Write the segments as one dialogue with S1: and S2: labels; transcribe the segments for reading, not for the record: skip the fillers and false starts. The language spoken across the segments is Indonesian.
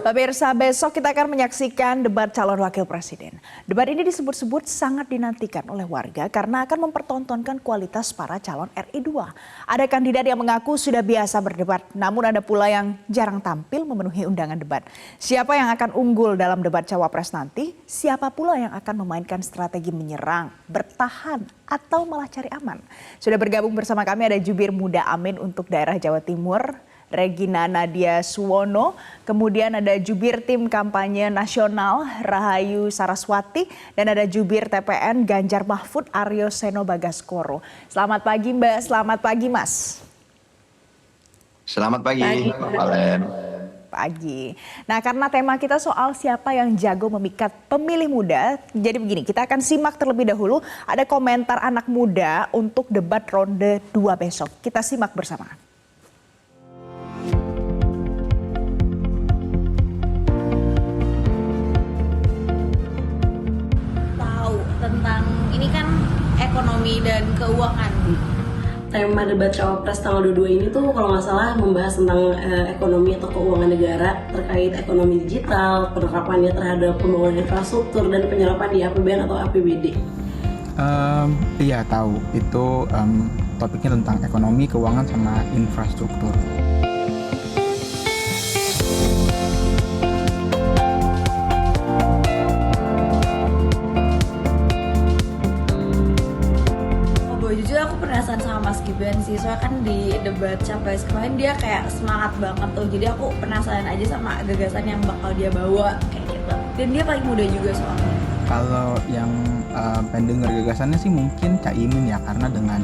S1: Pemirsa, besok kita akan menyaksikan debat calon wakil presiden. Debat ini disebut-sebut sangat dinantikan oleh warga karena akan mempertontonkan kualitas para calon RI 2. Ada kandidat yang mengaku sudah biasa berdebat, namun ada pula yang jarang tampil memenuhi undangan debat. Siapa yang akan unggul dalam debat cawapres nanti? Siapa pula yang akan memainkan strategi menyerang, bertahan, atau malah cari aman? Sudah bergabung bersama kami ada jubir muda Amin untuk daerah Jawa Timur, Regina Nadia Suwono, kemudian ada jubir tim kampanye nasional Rahayu Saraswati, dan ada jubir TPN Ganjar Mahfud Aryo Seno Bagaskoro. Selamat pagi Mbak, selamat pagi Mas.
S2: Selamat pagi, Mbak Valen.
S1: Pagi. Nah, karena tema kita soal siapa yang jago memikat pemilih muda, jadi begini, kita akan simak terlebih dahulu ada komentar anak muda untuk debat ronde 2 besok. Kita simak bersama.
S3: Tentang ini kan ekonomi dan keuangan.
S4: Tema debat cawapres tanggal 22 ini tuh kalau nggak salah membahas tentang ekonomi atau keuangan negara terkait ekonomi digital, penerapannya terhadap pembangunan infrastruktur dan penyerapan di APBN atau APBD.
S5: Iya tahu, itu topiknya tentang ekonomi, keuangan, sama infrastruktur.
S3: Jujur aku penasaran sama Mas Gibran sih, soalnya kan di debat capres kemarin dia kayak semangat banget tuh. Jadi aku penasaran aja sama gagasan yang bakal dia bawa kayak gitu. Dan dia paling muda juga soalnya.
S5: Kalau yang pengen denger gagasannya sih mungkin Caimin ya, karena dengan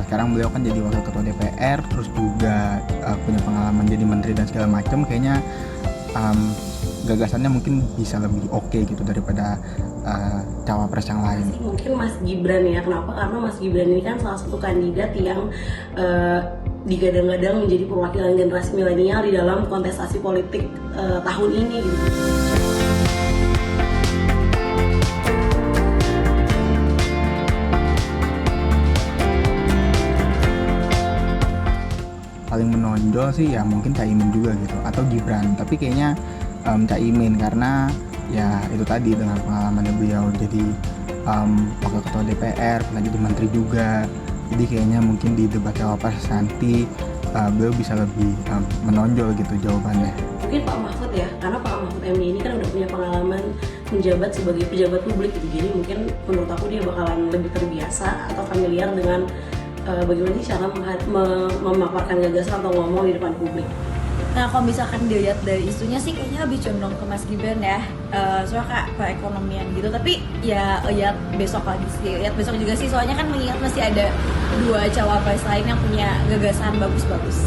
S5: sekarang beliau kan jadi wakil ketua DPR, terus juga punya pengalaman jadi menteri dan segala macam, kayaknya gagasannya mungkin bisa lebih oke gitu daripada cawapres yang lain.
S4: Mungkin Mas Gibran ya, kenapa? Karena Mas Gibran ini kan salah satu kandidat yang digadang-gadang menjadi perwakilan generasi milenial di dalam kontestasi politik tahun ini gitu.
S5: Paling menonjol sih ya mungkin Caimin juga gitu, atau Gibran, tapi kayaknya Caimin karena ya itu tadi dengan pengalamannya beliau jadi wakil ketua DPR, pernah jadi menteri juga, jadi kayaknya mungkin di debat cawapres nanti beliau bisa lebih menonjol gitu jawabannya.
S4: Mungkin Pak Mahfud ya, karena Pak Mahfud MD ini kan udah punya pengalaman menjabat sebagai pejabat publik gitu, jadi mungkin menurut aku dia bakalan lebih terbiasa atau familiar dengan bagaimana sih cara memaparkan gagasan atau ngomong di depan publik.
S3: Nah, kalau misalkan dilihat dari isunya sih kayaknya lebih condong ke Mas Gibran ya, soalnya kayak perekonomian gitu. Tapi ya lihat besok lagi sih, lihat besok juga sih, soalnya kan mengingat masih ada 2 cawapres lain yang punya gagasan bagus-bagus.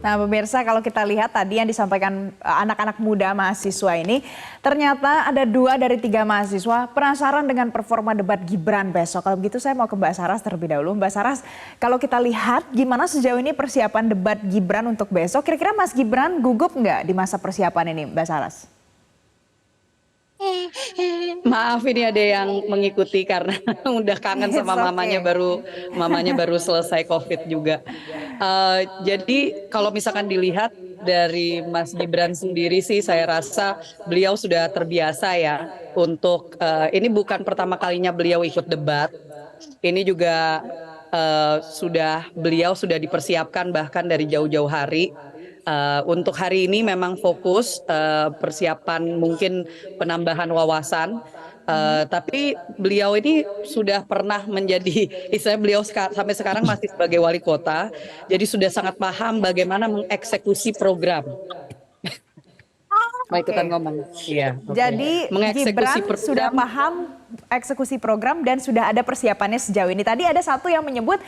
S1: Nah pemirsa, kalau kita lihat tadi yang disampaikan anak-anak muda mahasiswa ini, ternyata ada 2 dari 3 mahasiswa penasaran dengan performa debat Gibran besok. Kalau begitu saya mau ke Mbak Saras terlebih dahulu. Mbak Saras, kalau kita lihat gimana sejauh ini persiapan debat Gibran untuk besok, kira-kira Mas Gibran gugup nggak di masa persiapan ini, Mbak Saras?
S6: Maaf, ini ada yang mengikuti karena udah kangen sama mamanya baru selesai COVID juga. Jadi kalau misalkan dilihat dari Mas Gibran sendiri sih, saya rasa beliau sudah terbiasa ya untuk ini bukan pertama kalinya beliau ikut debat. Ini juga beliau sudah dipersiapkan bahkan dari jauh-jauh hari. Untuk hari ini memang fokus persiapan mungkin penambahan wawasan, tapi beliau ini sudah pernah menjadi, istilah beliau sampai sekarang masih sebagai wali kota, jadi sudah sangat paham bagaimana mengeksekusi program. Mau ikutan ngomong? Iya.
S1: Jadi Gibran sudah paham eksekusi program dan sudah ada persiapannya sejauh ini. Tadi ada satu yang menyebut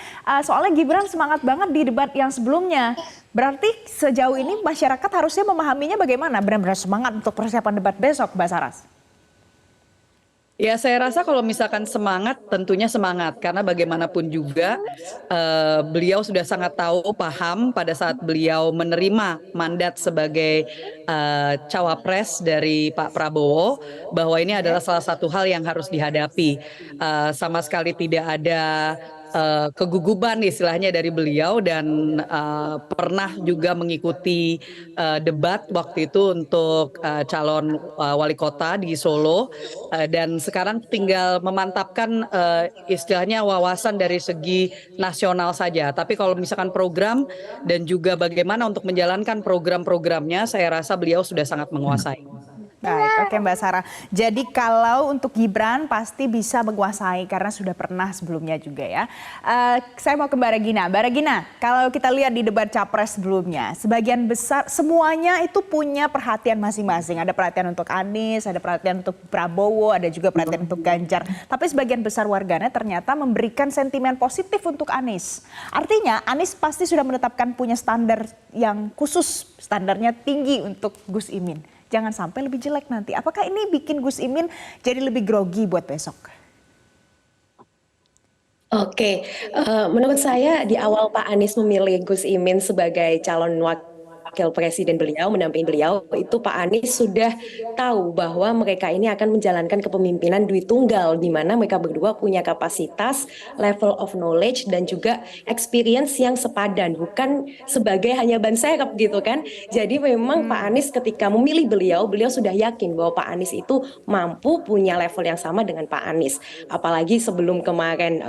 S1: soalnya Gibran semangat banget di debat yang sebelumnya. Berarti sejauh ini masyarakat harusnya memahaminya bagaimana? Benar-benar semangat untuk persiapan debat besok, Mbak Saras?
S6: Ya, saya rasa kalau misalkan semangat, tentunya semangat. Karena bagaimanapun juga beliau sudah sangat tahu, paham pada saat beliau menerima mandat sebagai cawapres dari Pak Prabowo, bahwa ini adalah salah satu hal yang harus dihadapi. Sama sekali tidak ada keguguban istilahnya dari beliau dan pernah juga mengikuti debat waktu itu untuk calon wali kota di Solo dan sekarang tinggal memantapkan istilahnya wawasan dari segi nasional saja. Tapi kalau misalkan program dan juga bagaimana untuk menjalankan program-programnya, saya rasa beliau sudah sangat menguasai.
S1: Baik, oke Mbak Sarah. Jadi kalau untuk Gibran pasti bisa menguasai karena sudah pernah sebelumnya juga ya. Saya mau ke Mbak Regina. Mbak Regina, kalau kita lihat di debat capres sebelumnya, sebagian besar semuanya itu punya perhatian masing-masing. Ada perhatian untuk Anies, ada perhatian untuk Prabowo, ada juga perhatian untuk Ganjar. Tapi sebagian besar warganet ternyata memberikan sentimen positif untuk Anies. Artinya Anies pasti sudah menetapkan punya standar yang khusus, standarnya tinggi untuk Gus Imin. Jangan sampai lebih jelek nanti. Apakah ini bikin Gus Imin jadi lebih grogi buat besok?
S7: Oke, menurut saya di awal Pak Anies memilih Gus Imin sebagai calon wakil presiden beliau, mendampingi beliau, itu Pak Anies sudah tahu bahwa mereka ini akan menjalankan kepemimpinan duit tunggal, di mana mereka berdua punya kapasitas, level of knowledge, dan juga experience yang sepadan, bukan sebagai hanya ban serep gitu kan. Jadi memang Pak Anies ketika memilih beliau, beliau sudah yakin bahwa Pak Anies itu mampu punya level yang sama dengan Pak Anies. Apalagi sebelum kemarin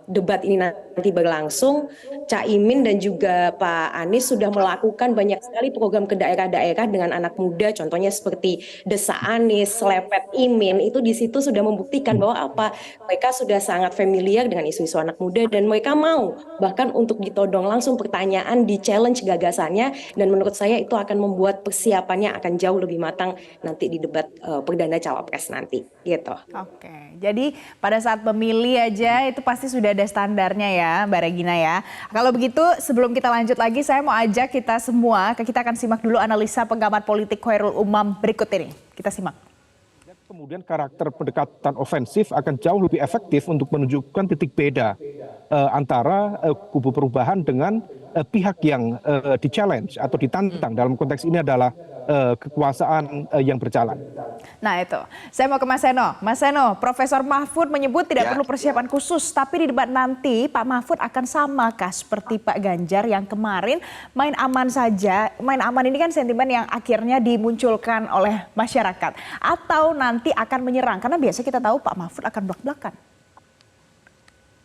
S7: debat ini nanti berlangsung, Caimin dan juga Pak Anies sudah melakukan banyak sekali program ke daerah-daerah dengan anak muda, contohnya seperti Desa Anies, Lepet Imin, itu di situ sudah membuktikan bahwa mereka sudah sangat familiar dengan isu-isu anak muda dan mereka mau bahkan untuk ditodong langsung pertanyaan, di challenge gagasannya, dan menurut saya itu akan membuat persiapannya akan jauh lebih matang nanti di debat perdana cawapres nanti, gitu.
S1: Oke, jadi pada saat memilih aja itu pasti sudah ada standarnya ya Mbak Regina ya. Kalau begitu sebelum kita lanjut lagi, saya mau ajak kita semua, kita akan simak dulu analisa pengamat politik Khairul Umam berikut ini. Kita simak.
S8: Kemudian karakter pendekatan ofensif akan jauh lebih efektif untuk menunjukkan titik beda antara kubu perubahan dengan pihak yang di-challenge atau ditantang. Dalam konteks ini adalah kekuasaan yang berjalan.
S1: Nah itu, saya mau ke Mas Seno. Mas Seno, Profesor Mahfud menyebut tidak perlu persiapan khusus, tapi di debat nanti Pak Mahfud akan samakah seperti Pak Ganjar yang kemarin main aman saja. Main aman ini kan sentimen yang akhirnya dimunculkan oleh masyarakat. Atau nanti akan menyerang, karena biasa kita tahu Pak Mahfud akan belak-belakan.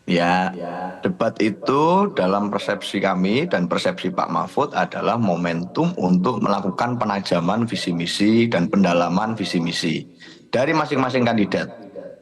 S2: Ya, debat itu dalam persepsi kami dan persepsi Pak Mahfud adalah momentum untuk melakukan penajaman visi misi dan pendalaman visi misi dari masing-masing kandidat.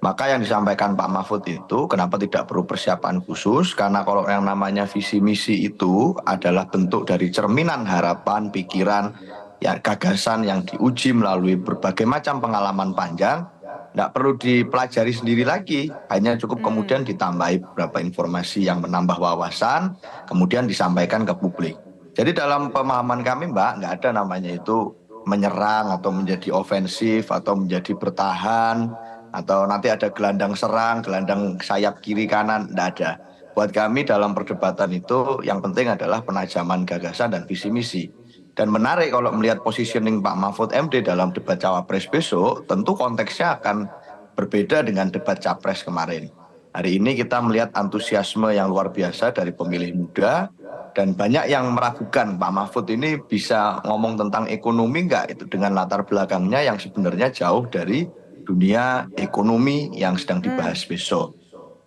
S2: Maka yang disampaikan Pak Mahfud itu kenapa tidak perlu persiapan khusus, karena kalau yang namanya visi misi itu adalah bentuk dari cerminan harapan, pikiran, ya, gagasan yang diuji melalui berbagai macam pengalaman panjang. Tidak perlu dipelajari sendiri lagi, hanya cukup kemudian ditambahi beberapa informasi yang menambah wawasan, kemudian disampaikan ke publik. Jadi dalam pemahaman kami Mbak, nggak ada namanya itu menyerang atau menjadi ofensif atau menjadi bertahan, atau nanti ada gelandang serang, gelandang sayap kiri kanan, nggak ada. Buat kami dalam perdebatan itu yang penting adalah penajaman gagasan dan visi misi. Dan menarik kalau melihat positioning Pak Mahfud MD dalam debat cawapres besok, tentu konteksnya akan berbeda dengan debat capres kemarin. Hari ini kita melihat antusiasme yang luar biasa dari pemilih muda, dan banyak yang meragukan Pak Mahfud ini bisa ngomong tentang ekonomi enggak, itu dengan latar belakangnya yang sebenarnya jauh dari dunia ekonomi yang sedang dibahas besok.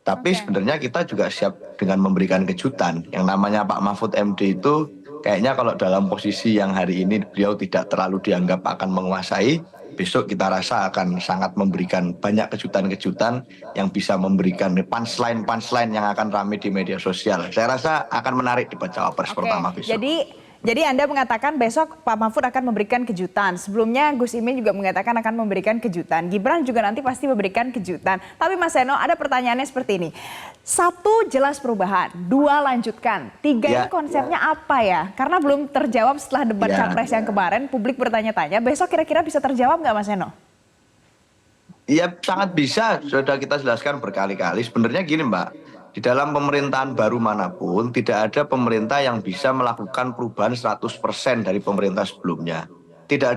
S2: Tapi sebenarnya kita juga siap dengan memberikan kejutan. Yang namanya Pak Mahfud MD itu kayaknya kalau dalam posisi yang hari ini beliau tidak terlalu dianggap akan menguasai, besok kita rasa akan sangat memberikan banyak kejutan-kejutan yang bisa memberikan punchline yang akan ramai di media sosial. Saya rasa akan menarik debat cawapres pertama besok.
S1: Jadi Anda mengatakan besok Pak Mahfud akan memberikan kejutan. Sebelumnya Gus Imin juga mengatakan akan memberikan kejutan. Gibran juga nanti pasti memberikan kejutan. Tapi Mas Seno, ada pertanyaannya seperti ini. 1, jelas perubahan. 2, lanjutkan. 3, ini konsepnya apa ya? Karena belum terjawab setelah debat capres yang kemarin. Publik bertanya-tanya. Besok kira-kira bisa terjawab nggak Mas Seno?
S2: Iya sangat bisa. Sudah kita jelaskan berkali-kali. Sebenarnya gini Mbak. Di dalam pemerintahan baru manapun, tidak ada pemerintah yang bisa melakukan perubahan 100% dari pemerintah sebelumnya. Tidak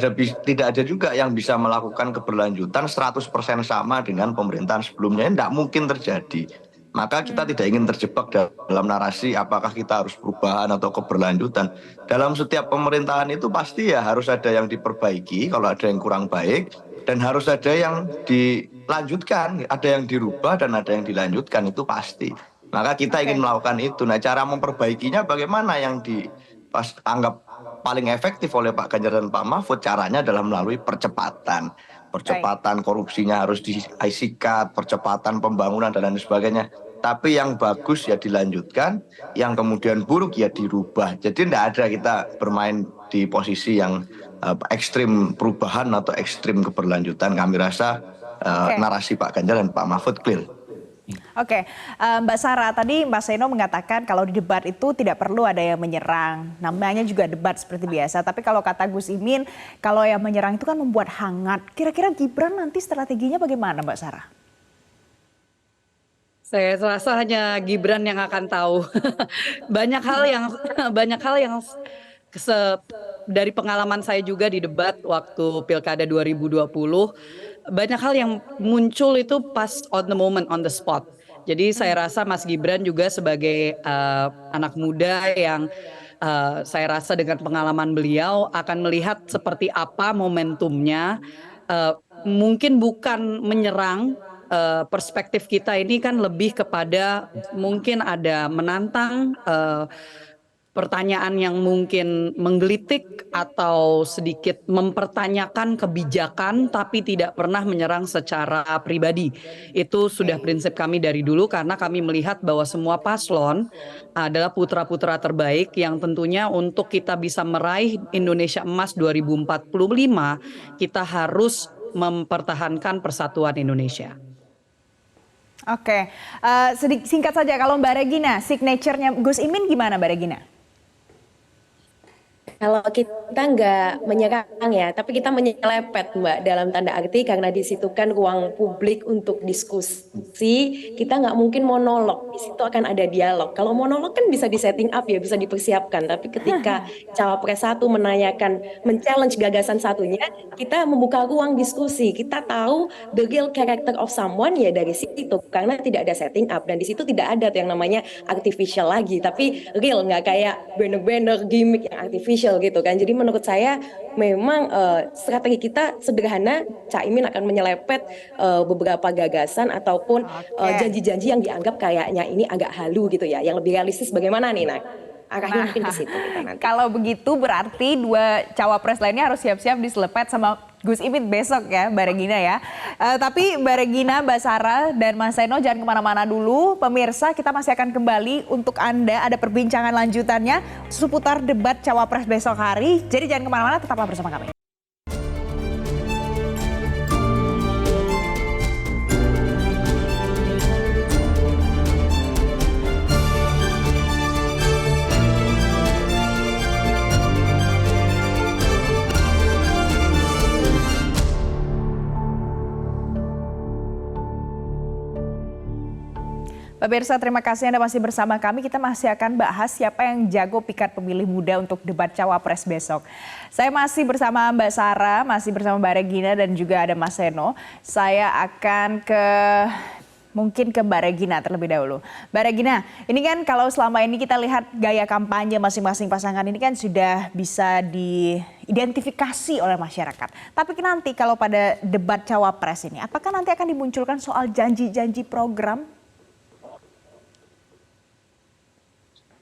S2: ada juga yang bisa melakukan keberlanjutan 100% sama dengan pemerintahan sebelumnya. Tidak mungkin terjadi. Maka kita tidak ingin terjebak dalam narasi apakah kita harus perubahan atau keberlanjutan. Dalam setiap pemerintahan itu pasti ya harus ada yang diperbaiki kalau ada yang kurang baik, dan harus ada yang dilanjutkan, ada yang dirubah dan ada yang dilanjutkan, itu pasti. Maka kita ingin melakukan itu. Nah, cara memperbaikinya bagaimana yang dianggap paling efektif oleh Pak Ganjar dan Pak Mahfud, caranya adalah melalui percepatan. Percepatan korupsinya harus disikat, percepatan pembangunan dan lain sebagainya. Tapi yang bagus ya dilanjutkan, yang kemudian buruk ya dirubah. Jadi tidak ada kita bermain di posisi yang ekstrim perubahan atau ekstrim keberlanjutan. Kami rasa narasi Pak Ganjar dan Pak Mahfud clear.
S1: Oke, Mbak Sarah, tadi Mbak Seno mengatakan kalau di debat itu tidak perlu ada yang menyerang. Namanya juga debat seperti biasa. Tapi kalau kata Gus Imin, kalau yang menyerang itu kan membuat hangat. Kira-kira Gibran nanti strateginya bagaimana, Mbak Sarah?
S6: Saya rasa hanya Gibran yang akan tahu. banyak hal yang dari pengalaman saya juga di debat waktu Pilkada 2020, banyak hal yang muncul itu pas on the moment, on the spot. Jadi saya rasa Mas Gibran juga sebagai anak muda yang saya rasa dengan pengalaman beliau akan melihat seperti apa momentumnya. Mungkin bukan menyerang, perspektif kita ini kan lebih kepada mungkin ada menantang, pertanyaan yang mungkin menggelitik atau sedikit mempertanyakan kebijakan tapi tidak pernah menyerang secara pribadi. Itu sudah prinsip kami dari dulu karena kami melihat bahwa semua paslon adalah putra-putra terbaik yang tentunya untuk kita bisa meraih Indonesia Emas 2045 kita harus mempertahankan persatuan Indonesia.
S1: Oke, singkat saja kalau Mbak Regina, signature-nya Gus Imin gimana Mbak Regina?
S7: Kalau kita nggak menyerang ya, tapi kita menyelepet Mbak, dalam tanda arti karena di situ kan ruang publik untuk diskusi, kita nggak mungkin monolog, di situ akan ada dialog. Kalau monolog kan bisa disetting up ya, bisa dipersiapkan, tapi ketika cawapres satu menanyakan, men-challenge gagasan satunya, kita membuka ruang diskusi, kita tahu the real character of someone ya dari situ, karena tidak ada setting up, dan di situ tidak ada tuh yang namanya artificial lagi, tapi real, nggak kayak banner-banner gimmick yang artificial gitu kan. Jadi menurut saya memang strategi kita sederhana, Caimin akan menyelepet beberapa gagasan ataupun janji-janji yang dianggap kayaknya ini agak halu gitu ya, yang lebih realistis bagaimana nih, nah arahnya mungkin ke situ kita nanti.
S1: Kalau begitu berarti dua cawapres lainnya harus siap-siap diselepet sama Gus Imin besok ya Mbak Regina ya. Tapi Mbak Regina, Mbak Sarah, dan Mas Seno jangan kemana-mana dulu. Pemirsa, kita masih akan kembali untuk Anda, ada perbincangan lanjutannya seputar debat cawapres besok hari. Jadi jangan kemana-mana, tetaplah bersama kami. Pemirsa, terima kasih Anda masih bersama kami. Kita masih akan bahas siapa yang jago pikat pemilih muda untuk debat cawapres besok. Saya masih bersama Mbak Sarah, masih bersama Mbak Regina, dan juga ada Mas Seno. Saya akan mungkin ke Mbak Regina terlebih dahulu. Mbak Regina, ini kan kalau selama ini kita lihat gaya kampanye masing-masing pasangan ini kan sudah bisa diidentifikasi oleh masyarakat. Tapi nanti kalau pada debat cawapres ini, apakah nanti akan dimunculkan soal janji-janji program?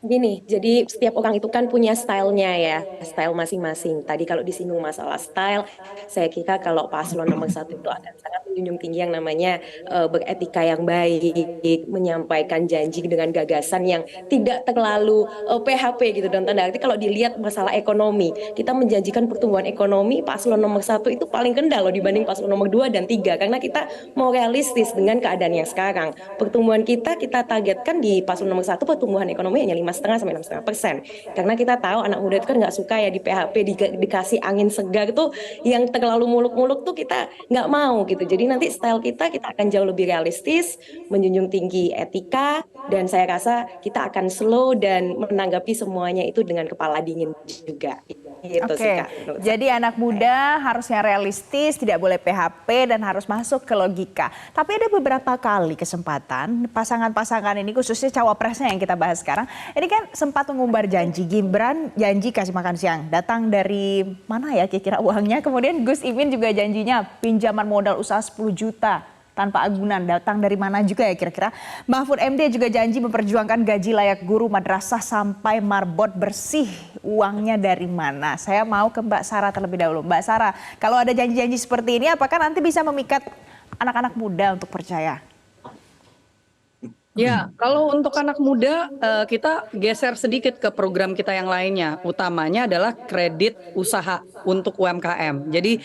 S7: Gini, jadi setiap orang itu kan punya stylenya ya, style masing-masing. Tadi kalau disinggung masalah style, saya kira kalau paslon nomor 1 itu akan sangat menjunjung tinggi yang namanya beretika yang baik, menyampaikan janji dengan gagasan yang tidak terlalu PHP gitu. Dan tanda arti kalau dilihat masalah ekonomi, kita menjanjikan pertumbuhan ekonomi, paslon nomor 1 itu paling rendah loh dibanding paslon nomor 2 dan 3. Karena kita mau realistis dengan keadaan yang sekarang. Pertumbuhan kita targetkan di paslon nomor 1 pertumbuhan ekonomi hanya 5,5 5,5 sampai 6,5%. Karena kita tahu anak muda itu kan nggak suka ya di PHP, dikasih angin segar tuh yang terlalu muluk-muluk tuh kita nggak mau gitu. Jadi nanti style kita akan jauh lebih realistis, menjunjung tinggi etika, dan saya rasa kita akan slow dan menanggapi semuanya itu dengan kepala dingin juga. Gitu sih, Kak, menurut saya.
S1: Jadi anak muda harusnya realistis, tidak boleh PHP dan harus masuk ke logika. Tapi ada beberapa kali kesempatan pasangan-pasangan ini, khususnya cawapresnya yang kita bahas sekarang, ini kan sempat mengumbar janji. Gibran janji kasih makan siang, datang dari mana ya kira-kira uangnya. Kemudian Gus Imin juga janjinya pinjaman modal usaha 10 juta. Tanpa agunan, datang dari mana juga ya kira-kira. Mahfud MD juga janji memperjuangkan gaji layak guru madrasah sampai marbot bersih. Uangnya dari mana? Saya mau ke Mbak Sarah terlebih dahulu. Mbak Sarah, kalau ada janji-janji seperti ini, apakah nanti bisa memikat anak-anak muda untuk percaya?
S6: Ya, kalau untuk anak muda kita geser sedikit ke program kita yang lainnya. Utamanya adalah kredit usaha untuk UMKM. Jadi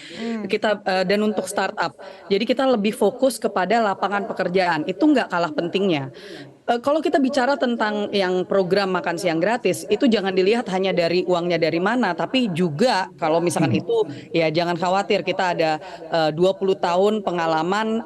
S6: kita dan untuk startup. Jadi kita lebih fokus kepada lapangan pekerjaan. Itu nggak kalah pentingnya. Kalau kita bicara tentang yang program makan siang gratis, itu jangan dilihat hanya dari uangnya dari mana, tapi juga kalau misalkan itu, ya jangan khawatir, kita ada 20 tahun pengalaman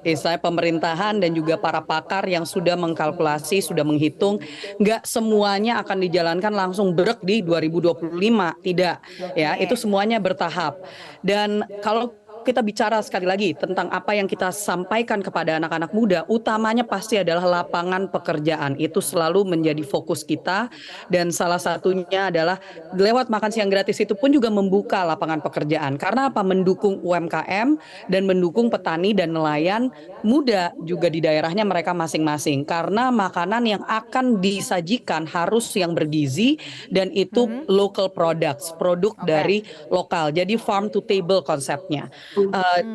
S6: misalnya pemerintahan dan juga para pakar yang sudah mengkalkulasi, sudah menghitung, nggak semuanya akan dijalankan langsung brek di 2025, tidak, ya itu semuanya bertahap. Dan kalau kita bicara sekali lagi tentang apa yang kita sampaikan kepada anak-anak muda, utamanya pasti adalah lapangan pekerjaan. Itu selalu menjadi fokus kita, dan salah satunya adalah lewat makan siang gratis itu pun juga membuka lapangan pekerjaan. Karena apa? Mendukung UMKM dan mendukung petani dan nelayan muda juga di daerahnya mereka masing-masing. Karena makanan yang akan disajikan harus yang bergizi dan itu local products, produk dari lokal. Jadi farm to table konsepnya.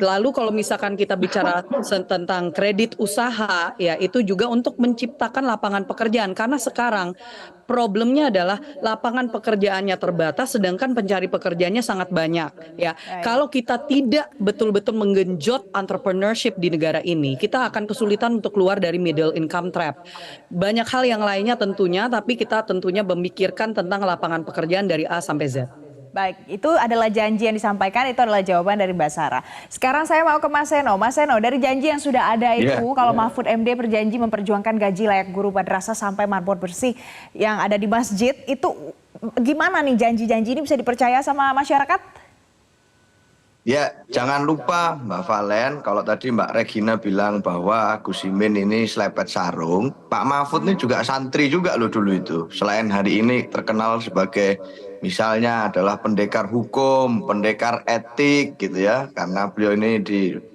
S6: Lalu kalau misalkan kita bicara tentang kredit usaha, ya itu juga untuk menciptakan lapangan pekerjaan. Karena sekarang problemnya adalah lapangan pekerjaannya terbatas, sedangkan pencari pekerjaannya sangat banyak. Ya, kalau kita tidak betul-betul menggenjot entrepreneurship di negara ini, kita akan kesulitan untuk keluar dari middle income trap. Banyak hal yang lainnya tentunya, tapi kita tentunya memikirkan tentang lapangan pekerjaan dari A sampai Z.
S1: Baik, itu adalah janji yang disampaikan, itu adalah jawaban dari Mbak Sarah. Sekarang saya mau ke Mas Seno. Mas Seno, dari janji yang sudah ada itu, kalau Mahfud MD berjanji memperjuangkan gaji layak guru madrasah sampai marbot bersih yang ada di masjid, itu gimana nih janji-janji ini bisa dipercaya sama masyarakat?
S2: Ya, jangan lupa Mbak Valen, kalau tadi Mbak Regina bilang bahwa Gus Imin ini selepet sarung, Pak Mahfud ini juga santri juga loh dulu itu. Selain hari ini terkenal sebagai misalnya adalah pendekar hukum, pendekar etik gitu ya, karena beliau ini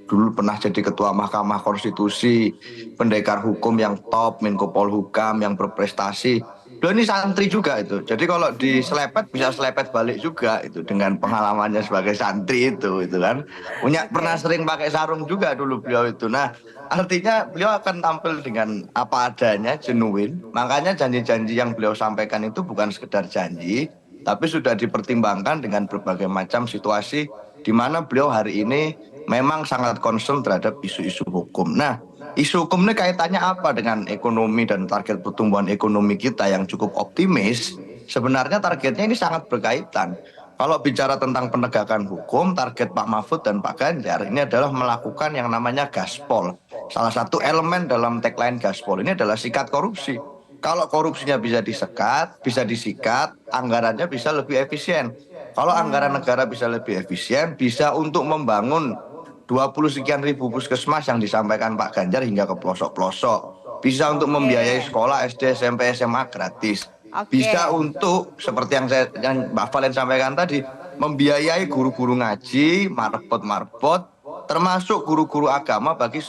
S2: dulu pernah jadi ketua Mahkamah Konstitusi, pendekar hukum yang top, Menko Polhukam yang berprestasi. Beliau ini santri juga itu. Jadi kalau diselepet bisa selepet balik juga itu dengan pengalamannya sebagai santri itu kan. Pernah sering pakai sarung juga dulu beliau itu. Nah, artinya beliau akan tampil dengan apa adanya, genuine. Makanya janji-janji yang beliau sampaikan itu bukan sekedar janji, tapi sudah dipertimbangkan dengan berbagai macam situasi di mana beliau hari ini memang sangat concern terhadap isu-isu hukum. Nah, isu hukum ini kaitannya apa dengan ekonomi dan target pertumbuhan ekonomi kita yang cukup optimis? Sebenarnya targetnya ini sangat berkaitan. Kalau bicara tentang penegakan hukum, target Pak Mahfud dan Pak Ganjar ini adalah melakukan yang namanya gaspol. Salah satu elemen dalam tagline gaspol ini adalah sikat korupsi. Kalau korupsinya bisa disekat, bisa disikat, anggarannya bisa lebih efisien. Kalau anggaran negara bisa lebih efisien, bisa untuk membangun 20 sekian ribu puskesmas yang disampaikan Pak Ganjar hingga ke pelosok-pelosok. Bisa untuk membiayai sekolah SD, SMP, SMA gratis. Bisa untuk seperti yang Mbak Valen sampaikan tadi, membiayai guru-guru ngaji, marbot-marbot, termasuk guru-guru agama bagi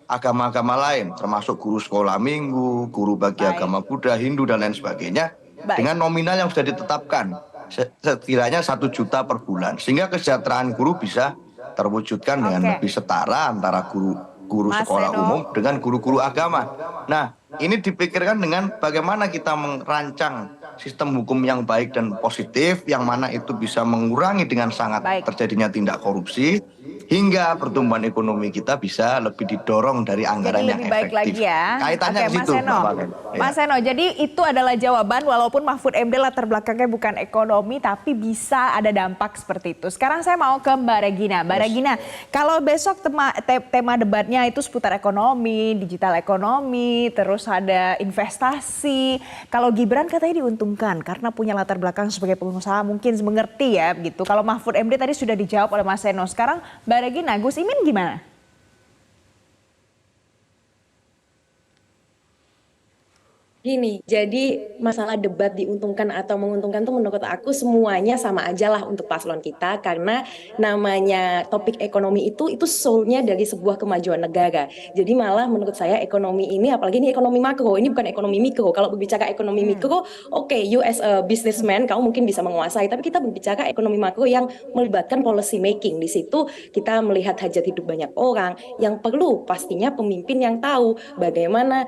S2: agama-agama lain, termasuk guru sekolah minggu, guru bagi agama Buddha, Hindu dan lain sebagainya, dengan nominal yang sudah ditetapkan setidaknya 1 juta per bulan, sehingga kesejahteraan guru bisa terwujudkan dengan lebih setara antara guru sekolah umum dengan guru-guru agama. Nah, ini dipikirkan dengan bagaimana kita merancang sistem hukum yang baik dan positif, yang mana itu bisa mengurangi dengan sangat
S1: Baik.
S2: terjadinya tindak korupsi, hingga pertumbuhan ekonomi kita bisa lebih didorong dari anggaran
S1: Jadi
S2: yang
S1: lebih baik
S2: efektif.
S1: lagi ya.
S2: Kaitannya
S1: Oke,
S2: ke situ,
S1: Mas Seno.
S2: Mbak Wagen. Ya.
S1: Mas Seno, jadi itu adalah jawaban walaupun Mahfud MD latar belakangnya bukan ekonomi tapi bisa ada dampak seperti itu. Sekarang saya mau ke Mbak Regina. Mbak Regina, kalau besok tema debatnya itu seputar ekonomi, digital ekonomi, terus ada investasi. Kalau Gibran katanya diuntungkan karena punya latar belakang sebagai pengusaha, mungkin mengerti ya gitu. Kalau Mahfud MD tadi sudah dijawab oleh Mas Seno. Sekarang Mbak Regina, Gus Imin gimana?
S7: Gini, jadi masalah debat diuntungkan atau menguntungkan tuh menurut aku semuanya sama aja lah untuk paslon kita karena namanya topik ekonomi itu soul-nya dari sebuah kemajuan negara. Jadi malah menurut saya ekonomi ini, apalagi ini ekonomi makro, ini bukan ekonomi mikro. Kalau berbicara ekonomi mikro, oke, you as a businessman kamu mungkin bisa menguasai, tapi kita berbicara ekonomi makro yang melibatkan policy making. Di situ kita melihat hajat hidup banyak orang yang perlu pastinya pemimpin yang tahu bagaimana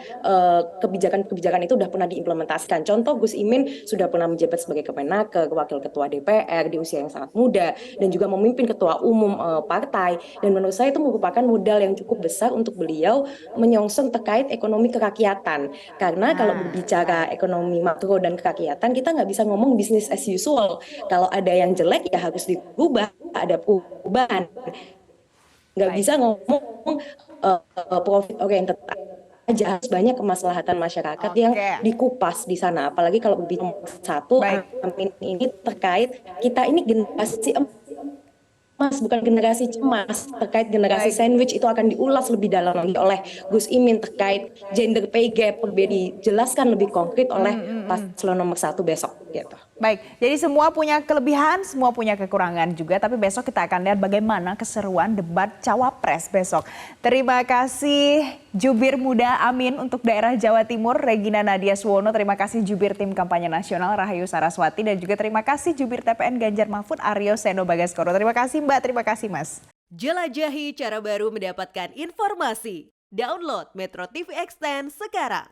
S7: kebijakan-kebijakan itu sudah pernah diimplementasikan. Contoh Gus Imin sudah pernah menjabat sebagai Kemenaker, wakil ketua DPR di usia yang sangat muda, dan juga memimpin ketua umum partai. Dan menurut saya itu merupakan modal yang cukup besar untuk beliau menyongsong terkait ekonomi kerakyatan. Karena kalau berbicara ekonomi makro dan kerakyatan, kita nggak bisa ngomong business as usual. Kalau ada yang jelek ya harus dirubah, ada perubahan. Nggak bisa ngomong profit oriented aja, harus banyak kemaslahatan masyarakat yang dikupas di sana. Apalagi kalau berbicara nomor satu, Amin ini terkait kita ini generasi emas, bukan generasi cemas. Terkait generasi sandwich itu akan diulas lebih dalam lagi oleh Gus Imin terkait gender pay gap, dijelaskan lebih konkret oleh paslon nomor 1 besok gitu.
S1: Baik, jadi semua punya kelebihan, semua punya kekurangan juga, tapi besok kita akan lihat bagaimana keseruan debat Cawapres besok. Terima kasih Jubir Muda Amin untuk daerah Jawa Timur, Regina Nadia Suwono. Terima kasih Jubir Tim Kampanye Nasional, Rahayu Saraswati. Dan juga terima kasih Jubir TPN Ganjar Mahfud, Aryo Seno Bagaskoro. Terima kasih Mbak, terima kasih Mas.
S9: Jelajahi cara baru mendapatkan informasi. Download Metro TV Extend sekarang.